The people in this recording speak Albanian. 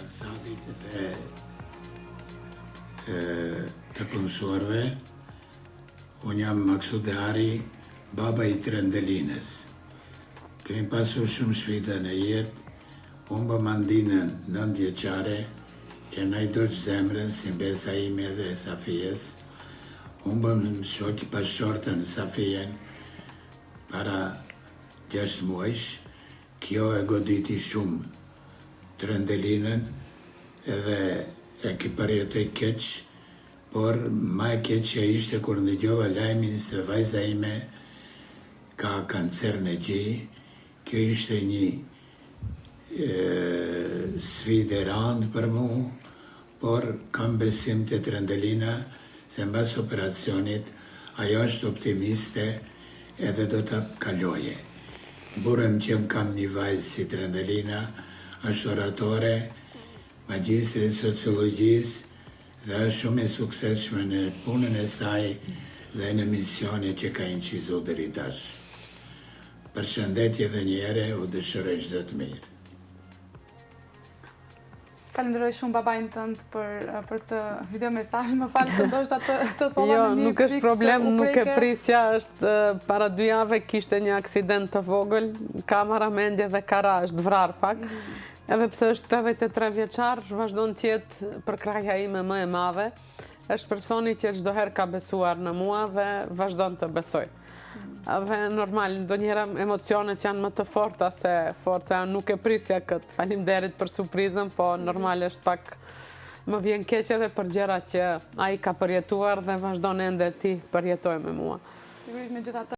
Asadit dhe të punësuarve. Unë jam Maksud Dehari, baba i Trendelinës. Kemi pasur shumë sfida në jetë. Unë bë mandinën 9 vjeqare, që na i doqë zemrën si mbesa ime dhe Safijes. Unë bëm shoqë pashortën Safijen para 6 muajsh. Kjo e goditi shumë Trendelinën edhe e ki përjetoj keq, por ma e keqja ishte kur ndëgjova lajmin se vajza ime ka kancer në gji. Kjo ishte një sfidë e rëndë për mu, por kam besim të Trendelina se mbas operacionit ajo është optimiste edhe do të kaloje. Burëm që kam një vajzë si Trendelina, është oratore, magjistri sociologjisë dhe është shumë e suksesshme në punën e saj dhe në misionin që ka incizu deri tash. Përshëndetje dhe njëre, u dëshiroj çdo të mirë. Falenderoj shumë babajnë tënd për këtë video mesazh. Më falë se ndoshta të solla Jo, në një nuk është problem, nuk e prisja, është para 2 javë kishte një aksident të vogël, kamera mendje dhe kara është vrar pak. Edhe pse është 83 vjeçar, vazhdon të jetë për krahja ime më e madhe. Është personi që çdo herë ka besuar në mua dhe vazhdon të besoj. Dhe normal, ndonjëherë emocionet janë më të forta se forca, nuk e prisja këtë. Faleminderit për surprizën, po normal është pak më vjen keq edhe për gjërat që ai ka përjetuar dhe vazhdon ende ti përjetoj me mua. Sigurisht megjithatë